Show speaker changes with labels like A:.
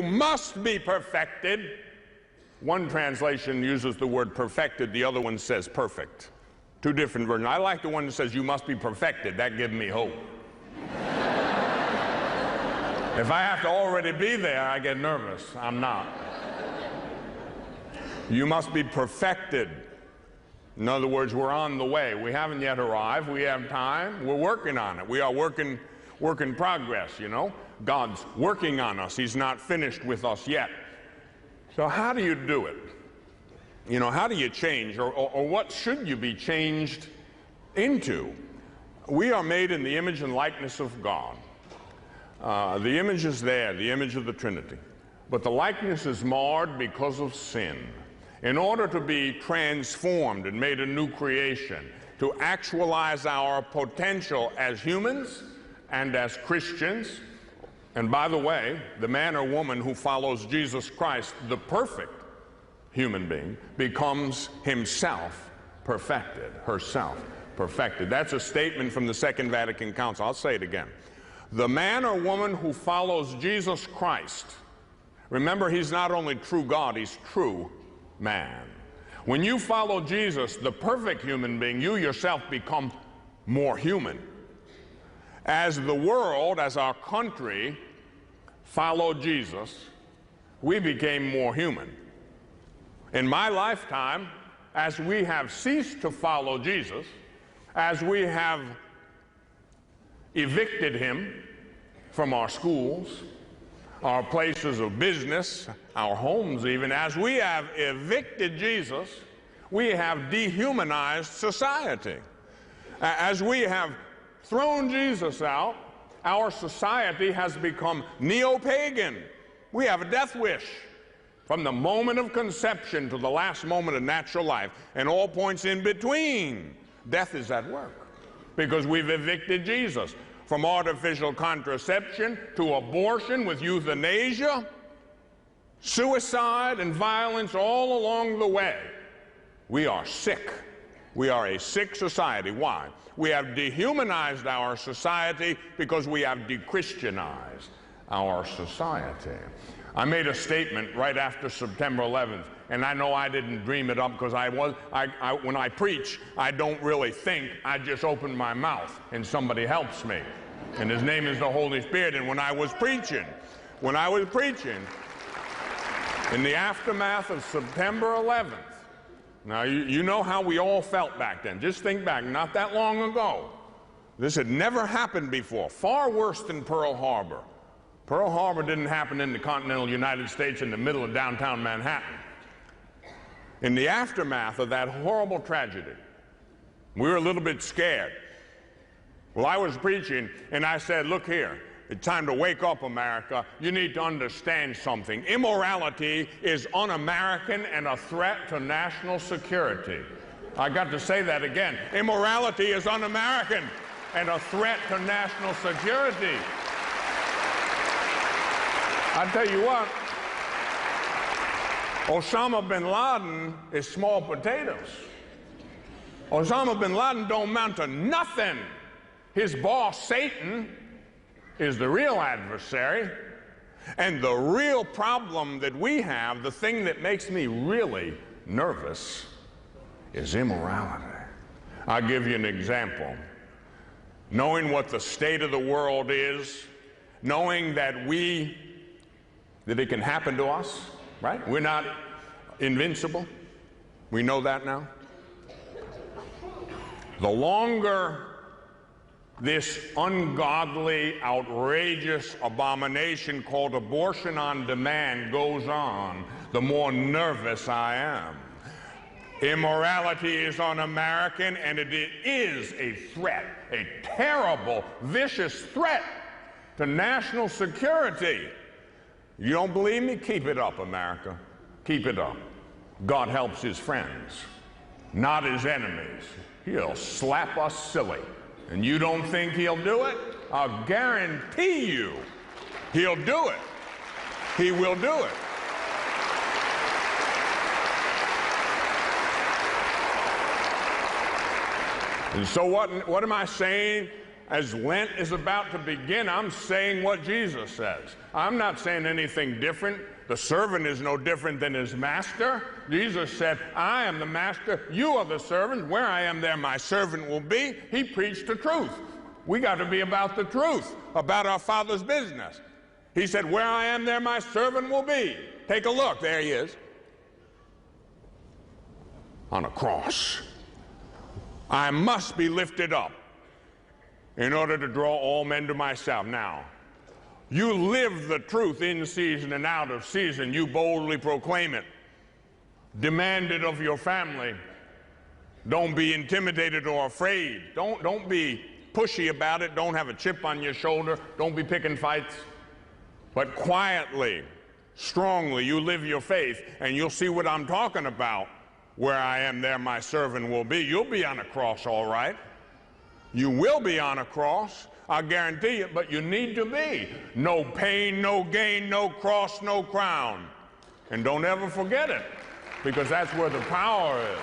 A: must be perfected. One translation uses the word perfected, the other one says perfect. Two different versions. I like the one that says you must be perfected. That gives me hope. If I have to already be there, I get nervous. I'm not. You must be perfected. In other words, we're on the way. We haven't yet arrived. We have time. We're working on it. We are work in progress, you know. God's working on us. He's not finished with us yet. So how do you do it? You know, how do you change, or what should you be changed into? We are made in the image and likeness of God. The image is there, the image of the Trinity. But the likeness is marred because of sin. In order to be transformed and made a new creation, to actualize our potential as humans and as Christians, and by the way, the man or woman who follows Jesus Christ, the perfect human being, becomes himself perfected, herself perfected. That's a statement from the Second Vatican Council. I'll say it again. The man or woman who follows Jesus Christ, remember, he's not only true God, he's true man. When you follow Jesus, the perfect human being, you yourself become more human. As the world, as our country followed Jesus, we became more human. In my lifetime, as we have ceased to follow Jesus, as we have evicted him from our schools, our places of business, our homes even, as we have evicted Jesus, we have dehumanized society. As we have thrown Jesus out, our society has become neo-pagan. We have a death wish. From the moment of conception to the last moment of natural life, and all points in between, death is at work, because we've evicted Jesus. From artificial contraception to abortion with euthanasia, suicide and violence all along the way. We are sick. We are a sick society. Why? We have dehumanized our society because we have de-Christianized our society. I made a statement right after September 11th, and I know I didn't dream it up, because when I preach, I don't really think. I just open my mouth, and somebody helps me. And his name is the Holy Spirit. And when I was preaching, in the aftermath of September 11th, now you know how we all felt back then. Just think back, not that long ago. This had never happened before, far worse than Pearl Harbor. Pearl Harbor didn't happen in the continental United States in the middle of downtown Manhattan. In the aftermath of that horrible tragedy, we were a little bit scared. Well, I was preaching, and I said, look here, it's time to wake up, America. You need to understand something. Immorality is un-American and a threat to national security. I got to say that again. Immorality is un-American and a threat to national security. I tell you what, Osama bin Laden is small potatoes. Osama bin Laden don't amount to nothing. His boss, Satan, is the real adversary. And the real problem that we have, the thing that makes me really nervous, is immorality. I'll give you an example. Knowing what the state of the world is, knowing that it can happen to us, right? We're not invincible. We know that now. The longer this ungodly, outrageous abomination called abortion on demand goes on, the more nervous I am. Immorality is un-American, and it is a threat, a terrible, vicious threat to national security. You don't believe me? Keep it up, America. Keep it up. God helps his friends, not his enemies. He'll slap us silly. And you don't think he'll do it? I'll guarantee you he'll do it. He will do it. And so what am I saying? as Lent is about to begin, I'm saying what Jesus says. I'm not saying anything different. The servant is no different than his master. Jesus said, I am the master, you are the servant. Where I am, there my servant will be. He preached the truth. We got to be about the truth, about our Father's business. He said, where I am, there my servant will be. Take a look, there he is. On a cross. I must be lifted up in order to draw all men to myself. Now, you live the truth in season and out of season. You boldly proclaim it. Demand it of your family. Don't be intimidated or afraid. Don't be pushy about it. Don't have a chip on your shoulder. Don't be picking fights. But quietly, strongly, you live your faith, and you'll see what I'm talking about. Where I am, there my servant will be. You'll be on a cross, all right. You will be on a cross. I guarantee you, but you need to be. No pain, no gain, no cross, no crown. And don't ever forget it, because that's where the power is.